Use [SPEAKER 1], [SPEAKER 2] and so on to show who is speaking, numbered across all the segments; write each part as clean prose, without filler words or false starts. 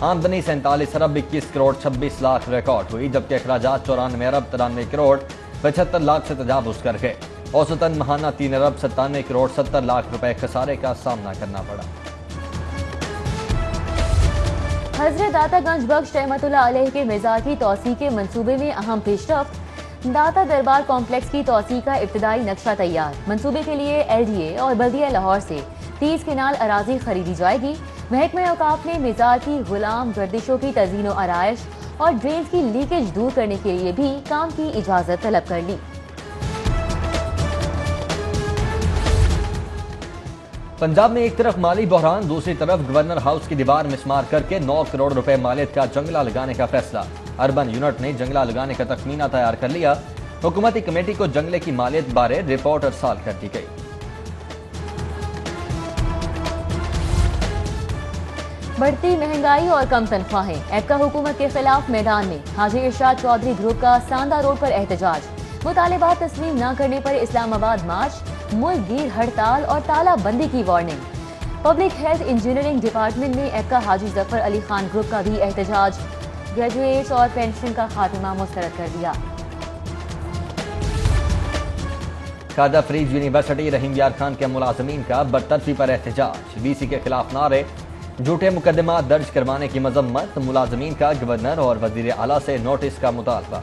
[SPEAKER 1] آمدنی 47 ارب 21 کروڑ 26 لاکھ ریکارڈ ہوئی، جبکہ اخراجات 94 ارب 93 کروڑ 75 لاکھ سے تجاوز کر گئے۔ اوسطاً ماہانہ 3 ارب 97 کروڑ 70 لاکھ روپے خسارے کا سامنا کرنا پڑا۔
[SPEAKER 2] حضرت داتا گنج بخش رحمت اللہ علیہ کے مزار کی توسیع کے منصوبے میں اہم پیش رفت۔ داتا دربار کمپلیکس کی توسیع کا ابتدائی نقشہ تیار۔ منصوبے کے لیے LDA اور بلدیہ لاہور سے 30 کنال اراضی خریدی جائے گی۔ محکمہ اوقاف نے مزار کی غلام گردشوں کی تزئین و آرائش اور ڈرینز کی لیکیج دور کرنے کے لیے بھی کام کی اجازت طلب کر لی۔
[SPEAKER 1] پنجاب میں ایک طرف مالی بحران، دوسری طرف گورنر ہاؤس کی دیوار مسمار کر کے 9 کروڑ روپے مالیت کا جنگلہ لگانے کا فیصلہ۔ اربن یونٹ نے جنگلہ لگانے کا تخمینہ تیار کر لیا۔ حکومتی کمیٹی کو جنگلے کی مالیت بارے رپورٹ ارسال کر دی گئی۔
[SPEAKER 2] بڑھتی مہنگائی اور کم تنخواہیں، ایپکا حکومت کے خلاف میدان میں۔ حاجی ارشاد چودھری گروپ کا ساندہ روڈ پر احتجاج۔ مطالبات تسلیم نہ کرنے پر اسلام آباد مارچ، ملک گیر ہڑتال اور تالہ بندی کی warning. Public health engineering department میں ایپکا حاجی ظفر علی خان گروپ کا بھی احتجاج۔ گریجویٹس اور پینشن کا خاتمہ مسترد کر دیا۔
[SPEAKER 1] خواجہ فرید یونیورسٹی رحیم یار خان کے ملازمین کا برطرفی پر احتجاج۔ VC کے خلاف نعرے، جھوٹے مقدمات درج کروانے کی مذمت، ملازمین کا گورنر اور وزیر اعلیٰ سے نوٹس کا مطالبہ۔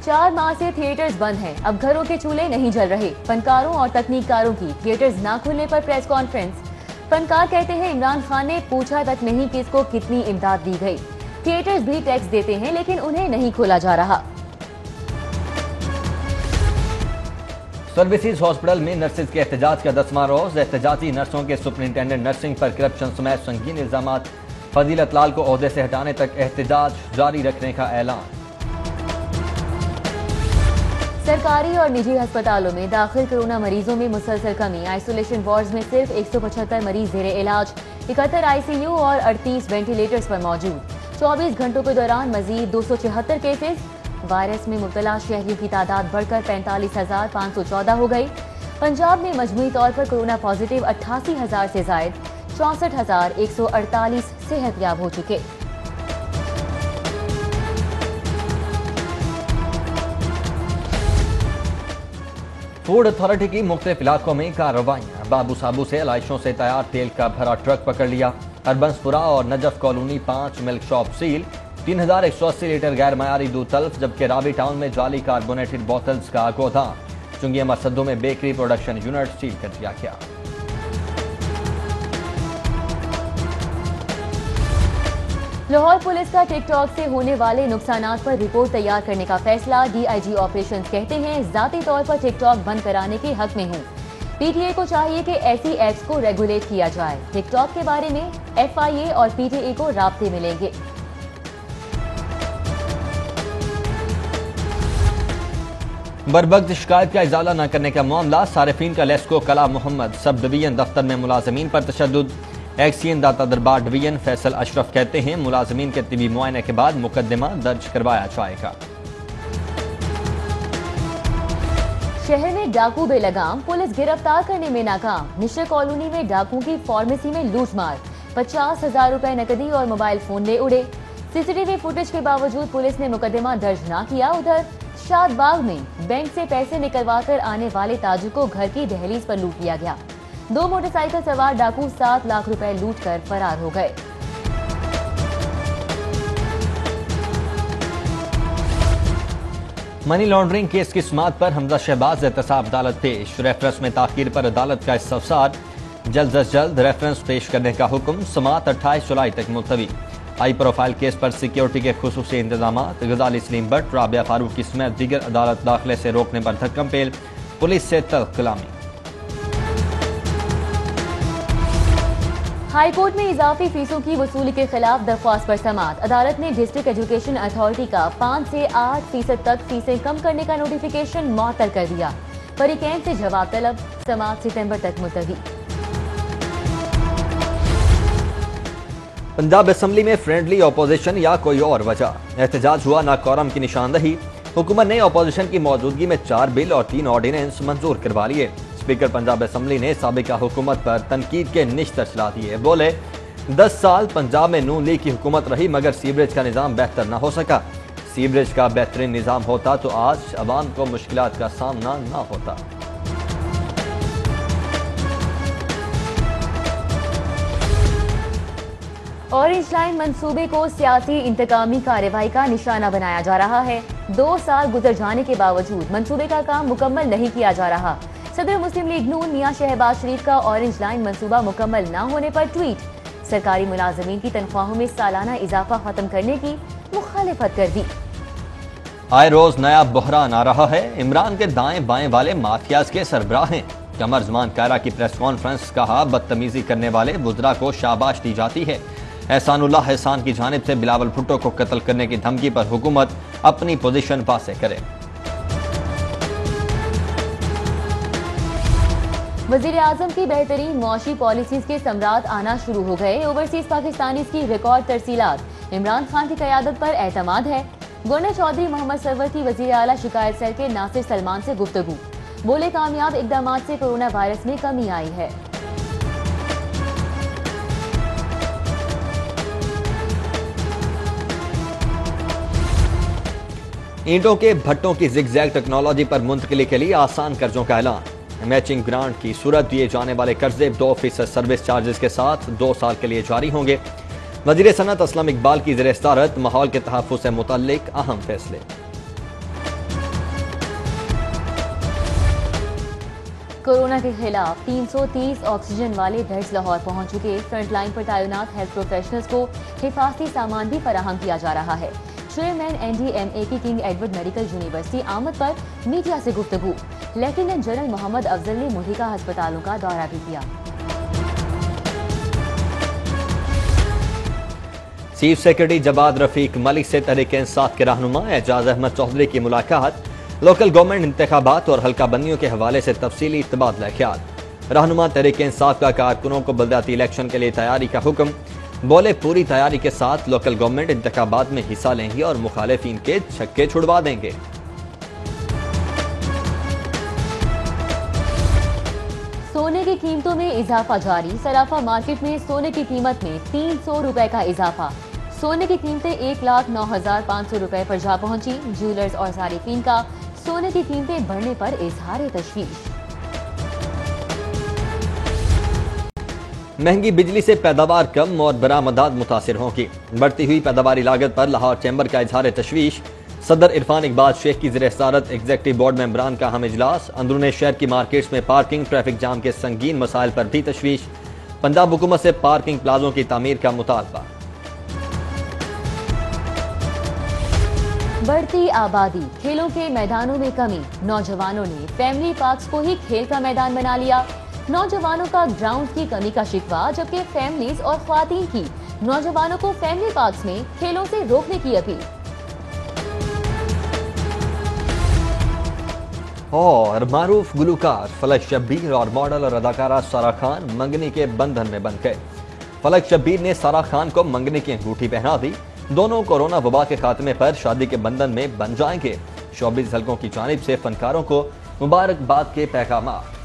[SPEAKER 2] 4 ماہ سے تھیٹرز بند ہیں، اب گھروں کے چولہے نہیں جل رہے۔ فنکاروں اور تکنیک کاروں کی تھیٹرز نہ کھلنے پر پریس کانفرنس۔ فنکار کہتے ہیں عمران خان نے پوچھا تک نہیں کہ اس کو کتنی امداد دی گئی۔ تھیٹرز بھی ٹیکس دیتے ہیں لیکن انہیں نہیں کھولا جا رہا۔
[SPEAKER 1] سروسز ہاسپٹل میں نرسز کے احتجاج کا 10واں روز۔ احتجاجی نرسوں کے سپرنٹینڈنٹ نرسنگ پر کرپشن سمیت سنگین الزامات، فضیلت لال کو عہدے سے ہٹانے تک احتجاج جاری رکھنے کا اعلان۔
[SPEAKER 2] سرکاری اور نجی ہسپتالوں میں داخل کورونا مریضوں میں مسلسل کمی۔ آئسولیشن وارڈز میں صرف 175 مریض زیر علاج، 71 ICU اور 38 وینٹیلیٹرز پر موجود۔ 24 گھنٹوں کے دوران مزید 274 کیسز۔ وائرس میں مبتلا شہریوں کی تعداد بڑھ کر 45,514 ہو گئی۔ پنجاب میں مجموعی طور پر کورونا پازیٹیو 88,000 سے زائد، 64,148 صحت یاب ہو چکے۔
[SPEAKER 1] فوڈ اتھارٹی کی مختلف علاقوں میں کارروائیاں۔ بابو سابو سے علائشوں سے تیار تیل کا بھرا ٹرک پکڑ لیا۔ اربنسپورہ اور نجف کالونی 5 ملک شاپ سیل، 3180 لیٹر غیر معیاری دودھ تلف، جبکہ رابی ٹاؤن میں جعلی کاربونیٹڈ بوتلز کا گودام۔ چنگیا مرسدوں میں بیکری پروڈکشن یونٹ سیل کر دیا گیا۔
[SPEAKER 2] لاہور پولیس کا ٹک ٹاک سے ہونے والے نقصانات پر رپورٹ تیار کرنے کا فیصلہ۔ DIG آپریشنز کہتے ہیں ذاتی طور پر ٹک ٹاک بند کرانے کے حق میں ہوں۔ PTA کو چاہیے کہ ایسی ایپس کو ریگولیٹ کیا جائے۔ ٹک ٹاک کے بارے میں FIA اور PTA کو رابطے ملیں گے۔
[SPEAKER 1] بربخت شکایت کا ازالہ نہ کرنے کا معاملہ، صارفین کا لیسکو کلا محمد سب ڈویژن دفتر میں ملازمین پر تشدد۔ ایکسین داتا دربار ڈویژن فیصل اشرف کہتے ہیں ملازمین کے طبی معائنے کے بعد مقدمہ درج کروایا جائے گا۔
[SPEAKER 2] شہر میں ڈاکو بے لگام، پولیس گرفتار کرنے میں ناکام۔ نشر کالونی میں ڈاکو کی فارمیسی میں لوٹ مار، 50,000 روپے نقدی اور موبائل فون لے اڑے۔ CCTV فوٹیج کے باوجود پولیس نے مقدمہ درج نہ کیا۔ ادھر شاد باغ میں بینک سے پیسے نکلوا کر آنے والے تاجر کو گھر کی دہلیز پر لوٹ لیا گیا۔ 2 موٹر سائیکل سوار ڈاکو 7 لاکھ روپے لوٹ کر فرار ہو گئے۔
[SPEAKER 1] منی لانڈرنگ کیس کی سماعت پر حمزہ شہباز احتساب عدالت پیش۔ ریفرنس میں تاخیر پر عدالت کا استفسار، جلد از جلد ریفرنس پیش کرنے کا حکم۔ سماعت 28 جولائی تک ملتوی۔ ہائی پروفائل کیس پر سیکیورٹی کے خصوصی انتظامات، غزالی سلیم بٹ، رابعہ فاروقی سمیت دیگر عدالت داخلے سے روکنے پر دھکم پیل، پولیس سے تلخ کلامی۔
[SPEAKER 2] ہائی کورٹ میں اضافی فیسوں کی وصولی کے خلاف درخواست پر سماعت۔ عدالت نے ڈسٹرکٹ ایجوکیشن اتھارٹی کا 5 سے 8% تک فیسیں کم کرنے کا نوٹیفیکیشن معطل کر دیا۔ فریقین سے جواب طلب، سماعت ستمبر تک ملتوی۔
[SPEAKER 1] پنجاب اسمبلی میں فرینڈلی اپوزیشن یا کوئی اور وجہ؟ احتجاج ہوا نہ کورم کی نشاندہی۔ حکومت نے اپوزیشن کی موجودگی میں 4 بل اور 3 آرڈیننس منظور کروا لیے۔ اسپیکر پنجاب اسمبلی نے سابقہ حکومت پر تنقید کے نشتر چلا دیے. بولے 10 سال پنجاب میں نون لیگ کی حکومت رہی مگر سیوریج کا نظام بہتر نہ ہو سکا. سیوریج کا بہترین نظام ہوتا تو آج عوام کو مشکلات کا سامنا نہ ہوتا.
[SPEAKER 2] اورنج لائن منصوبے کو سیاسی انتقامی کارروائی کا نشانہ بنایا جا رہا ہے. 2 سال گزر جانے کے باوجود منصوبے کا کام مکمل نہیں کیا جا رہا. صدر مسلم لیگ نون میاں شہباز شریف کا اورنج لائن منصوبہ مکمل نہ ہونے پر ٹویٹ. سرکاری ملازمین کی تنخواہوں میں سالانہ اضافہ ختم کرنے کی مخالفت کر دی.
[SPEAKER 1] آئے روز نیا بحران آ رہا ہے. عمران کے دائیں بائیں والے مافیاز کے سربراہ ہیں. قمر زمان کائرہ کی پریس کانفرنس کہا بدتمیزی کرنے والے وزراء کو شاباش دی جاتی ہے. احسان اللہ احسان کی جانب سے بلاول بھٹو کو قتل کرنے کی دھمکی پر حکومت اپنی پوزیشن واضح کرے.
[SPEAKER 2] وزیر اعظم کی بہترین معاشی پالیسیز کے ثمرات آنا شروع ہو گئے. اوورسیز پاکستانیز کی ریکارڈ ترسیلات. عمران خان کی قیادت پر اعتماد ہے. گورنر چودھری محمد سرور کی وزیر اعلیٰ شکایت سیل کے ناصر سلمان سے گفتگو. بولے کامیاب اقدامات سے کورونا وائرس میں کمی آئی ہے.
[SPEAKER 1] اینٹوں کے بھٹوں کی زگ زیگ ٹیکنالوجی پر منتقلی کے لیے آسان قرضوں کا اعلان. میچنگ گرانٹ کی صورت دیے جانے والے قرضے 2% سروس چارجز کے ساتھ 2 سال کے لیے جاری ہوں گے. وزیر صنعت اسلم اقبال کی زیر صدارت ماحول کے تحفظ سے متعلق اہم فیصلے.
[SPEAKER 2] کورونا کے خلاف 330 آکسیجن والے بیڈز لاہور پہنچ چکے. فرنٹ لائن پر تعینات ہیلتھ پروفیشنلز کو حفاظتی سامان بھی فراہم کیا جا رہا ہے. چیئرمین NDMA کی کنگ ایڈورڈ میڈیکل یونیورسٹی آمد پر میڈیا سے گفتگو. لیفٹیننٹ جنرل محمد افضل نے ملحقہ ہسپتالوں کا دورہ بھی کیا.
[SPEAKER 1] چیف سیکرٹری جواد رفیق ملک سے تحریک انصاف کے رہنما اعجاز احمد چودھری کی ملاقات. لوکل گورنمنٹ انتخابات اور حلقہ بندیوں کے حوالے سے تفصیلی تبادلہ خیال. رہنما تحریک انصاف کا کارکنوں کو بلدیاتی الیکشن کے لیے تیاری کا حکم. بولے پوری تیاری کے ساتھ لوکل گورنمنٹ انتخابات میں حصہ لیں گے اور مخالفین کے چھکے چھڑوا دیں گے.
[SPEAKER 2] سونے کی قیمتوں میں اضافہ جاری. صرافہ مارکیٹ میں سونے کی قیمت میں 300 روپے کا اضافہ. سونے کی قیمتیں 1,09,500 روپے پر جا پہنچی. جیولرز اور صارفین کا سونے کی قیمتیں بڑھنے پر اظہار تشویش.
[SPEAKER 1] مہنگی بجلی سے پیداوار کم اور برآمدات متاثر ہوں گی. بڑھتی ہوئی پیداواری لاگت پر لاہور چیمبر کا اظہار تشویش. صدر عرفان اقبال شیخ کی زیر صدارت ایگزیکٹو بورڈ ممبران کا اہم اجلاس. اندرون شہر کی مارکیٹس میں پارکنگ ٹریفک جام کے سنگین مسائل پر بھی تشویش. پنجاب حکومت سے پارکنگ پلازوں کی تعمیر کا مطالبہ.
[SPEAKER 2] بڑھتی آبادی. کھیلوں کے میدانوں میں کمی. نوجوانوں نے فیملی پارکس کو ہی کھیل کا میدان بنا لیا. نوجوانوں کا گراؤنڈ کی کمی کا شکوہ جبکہ فیملیز اور خواتین کی نوجوانوں کو فیملی پارکس میں کھیلوں سے روکنے کی اپیل.
[SPEAKER 1] اور معروف گلوکار فلک شبیر اور ماڈل اور اداکارہ سارہ خان منگنی کے بندھن میں بندھ گئے. فلک شبیر نے سارہ خان کو منگنی کی انگوٹھی پہنا دی. دونوں کورونا وبا کے خاتمے پر شادی کے بندھن میں بن جائیں گے. شوبز حلقوں کی جانب سے فنکاروں کو مبارکباد کے پیغامات.